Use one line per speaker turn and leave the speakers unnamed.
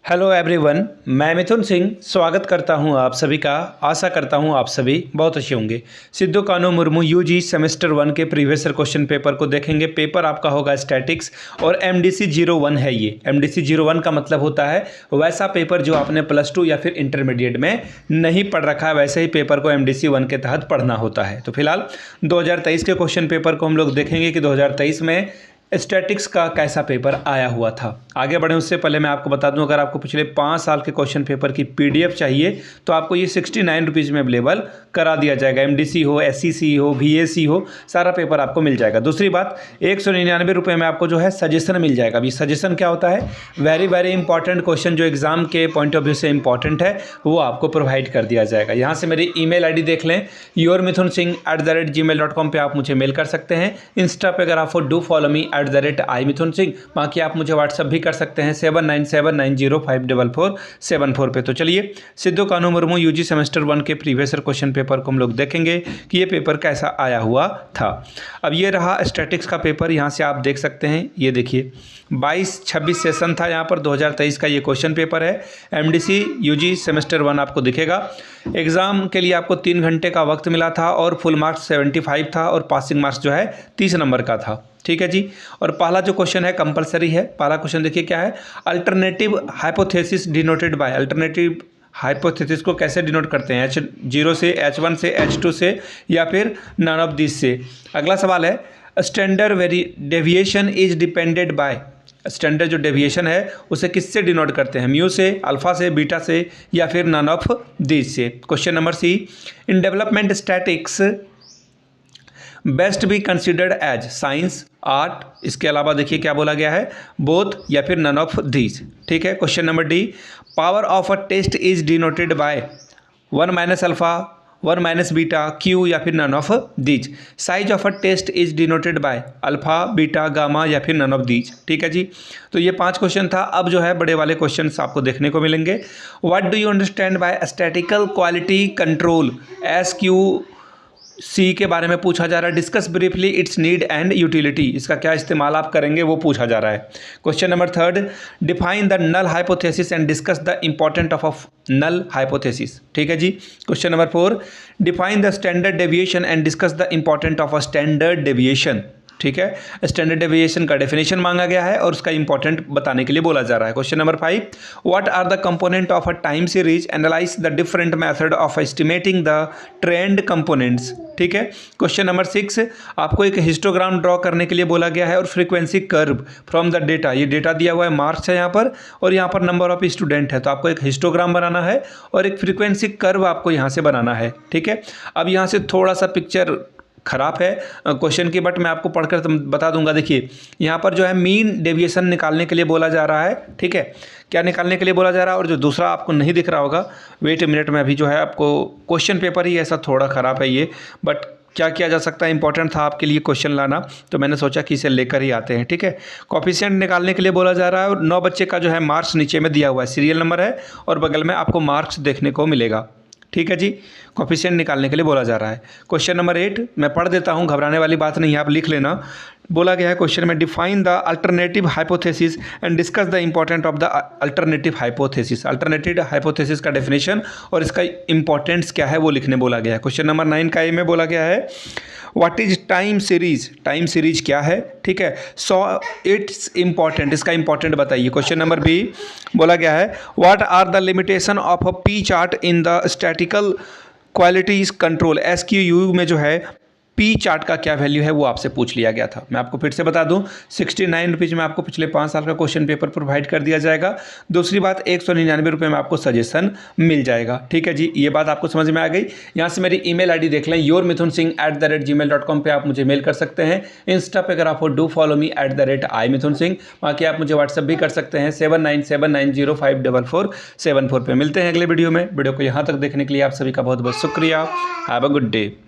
Hello everyone, मैं मिथुन सिंह स्वागत करता हूं आप सभी का। आशा करता हूं आप सभी बहुत अच्छे होंगे। सिद्धू कान्हू मुर्मू यूजी सेमेस्टर 1 के प्रीवियस ईयर क्वेश्चन पेपर को देखेंगे। पेपर आपका होगा स्टैटिक्स और MDC 01 है। ये MDC 01 का मतलब होता है वैसा पेपर जो आपने +2 या फिर इंटरमीडिएट में नहीं पढ़ रखा है, वैसे ही पेपर को MDC 1 के तहत पढ़ना होता है। तो फिलहाल 2023 के क्वेश्चन पेपर को हम लोग देखेंगे कि 2023 में स्टैटिक्स का कैसा पेपर आया हुआ था। आगे बढ़े उससे पहले मैं आपको बता दूं, अगर आपको पिछले 5 साल के क्वेश्चन पेपर की PDF चाहिए तो आपको ये 69 रुपीज़ में अवेलेबल करा दिया जाएगा। MDC हो, SCC हो, VAC हो, सारा पेपर आपको मिल जाएगा। दूसरी बात, 199 रुपये में आपको जो है सजेशन मिल जाएगा। अभी सजेशन क्या होता है, वेरी इंपॉर्टेंट क्वेश्चन जो एग्जाम के पॉइंट ऑफ व्यू से इंपॉर्टेंट है वो आपको प्रोवाइड कर दिया जाएगा। यहाँ से मेरी email ID देख लें, yourmithunsingh@gmail.com पे आप मुझे मेल कर सकते हैं। इंस्टा पे अगर आप do follow me @iMithun Singh। बाकी आप मुझे व्हाट्सअप भी कर सकते हैं 7979054474 पे। तो चलिए, सिद्धू कान्हू मुर्मू यूजी सेमेस्टर 1 के प्रीवियस ईयर क्वेश्चन पेपर को हम लोग देखेंगे कि ये पेपर कैसा आया हुआ था। अब ये रहा स्टैटिक्स का पेपर, यहाँ से आप देख सकते हैं। ये देखिए 22-26 सेशन था यहाँ पर। 2023 का ये क्वेश्चन पेपर है। MDC यूजी सेमेस्टर 1 आपको दिखेगा। एग्ज़ाम के लिए आपको 3 घंटे का वक्त मिला था और फुल मार्क्स 75 था और पासिंग मार्क्स जो है 30 नंबर का था। ठीक है जी। और पहला जो क्वेश्चन है कंपलसरी है। पहला क्वेश्चन देखिए क्या है, alternative hypothesis denoted by. Alternative hypothesis को कैसे डिनोट करते हैं, H0 से, H1 से, H2 से या फिर नन ऑफ दिस से। अगला सवाल है, standard deviation is depended by. Standard जो डेविएशन है उसे किससे डिनोट करते हैं, म्यू से, अल्फा से, बीटा से या फिर नन ऑफ दिस से। Question number C, in development statics best be considered as science, art. इसके अलावा देखिए क्या बोला गया है, बोथ या फिर नन ऑफ दीज। ठीक है। Question number D, power of a test is denoted by 1 - alpha, 1 - beta, Q या फिर none of these. Size of a test is denoted by alpha, beta, gamma या फिर नन ऑफ दीज। ठीक है जी। तो ये 5 क्वेश्चन था। अब जो है बड़े वाले क्वेश्चन आपको देखने को मिलेंगे। What do you understand by statistical quality control, SQC के बारे में पूछा जा रहा है। Discuss briefly it's need and utility. इसका क्या इस्तेमाल आप करेंगे वो पूछा जा रहा है। Question number 3, define the null hypothesis and discuss the important of null hypothesis. ठीक है जी। Question number 4, define the standard deviation and discuss the important of a standard deviation. ठीक है। स्टैंडर्ड डेविएशन का डेफिनेशन मांगा गया है और उसका इंपॉर्टेंट बताने के लिए बोला जा रहा है। Question number 5, what are the component of a time series, analyse the different method of estimating the trend components. ठीक है। क्वेश्चन नंबर 6, आपको एक हिस्टोग्राम ड्रॉ करने के लिए बोला गया है और frequency curve from the data. ये डेटा दिया हुआ है, मार्क्स है यहाँ पर और यहाँ पर नंबर ऑफ स्टूडेंट है। तो आपको एक हिस्टोग्राम बनाना है और एक फ्रीक्वेंसी कर्व आपको यहाँ से बनाना है। ठीक है। अब यहाँ से थोड़ा सा पिक्चर खराब है क्वेश्चन की, बट मैं आपको पढ़कर बता दूंगा। देखिए यहाँ पर जो है मीन डेविएशन निकालने के लिए बोला जा रहा है। ठीक है। क्या निकालने के लिए बोला जा रहा है, और जो दूसरा आपको नहीं दिख रहा होगा, वेट ए मिनट में अभी जो है आपको क्वेश्चन पेपर ही ऐसा थोड़ा ख़राब है ये, बट क्या किया जा सकता है, इंपॉर्टेंट था आपके लिए क्वेश्चन लाना, तो मैंने सोचा कि इसे लेकर ही आते हैं। ठीक है। कोफिशिएंट निकालने के लिए बोला जा रहा है और 9 बच्चे का जो है मार्क्स नीचे में दिया हुआ है, सीरियल नंबर है और बगल में आपको मार्क्स देखने को मिलेगा। ठीक है जी। कोफिशिएंट निकालने के लिए बोला जा रहा है। क्वेश्चन नंबर 8 मैं पढ़ देता हूँ, घबराने वाली बात नहीं है, आप लिख लेना। बोला गया है क्वेश्चन में, define the alternative hypothesis and discuss the important of the alternative hypothesis. Alternative hypothesis का डेफिनेशन और इसका इंपॉर्टेंस क्या है वो लिखने बोला गया है। क्वेश्चन नंबर 9 का ए में बोला गया है, what is time series. Time series क्या है। ठीक है। सो इट्स इंपॉर्टेंट, इसका इंपॉर्टेंट बताइए। क्वेश्चन नंबर B बोला गया है, what are the limitation of a p chart in the statical qualities control. SQU में जो है पी चार्ट का क्या वैल्यू है वो आपसे पूछ लिया गया था। मैं आपको फिर से बता दूं, 69 रुपीज़ में आपको पिछले 5 साल का क्वेश्चन पेपर प्रोवाइड कर दिया जाएगा। दूसरी बात, 199 रुपये में आपको सजेशन मिल जाएगा। ठीक है जी। ये बात आपको समझ में आ गई। यहाँ से मेरी email ID देख लें, yourmithunSingh@gmail.com पे आप मुझे मेल कर सकते हैं। इंस्टा पे अगर आप do follow me @iMithun Singh। बाकी आप मुझे व्हाट्सअप भी कर सकते हैं 7979054474 पे। मिलते हैं अगले वीडियो में। वीडियो को यहाँ तक देखने के लिए आप सभी का बहुत बहुत शुक्रिया। Have a good day.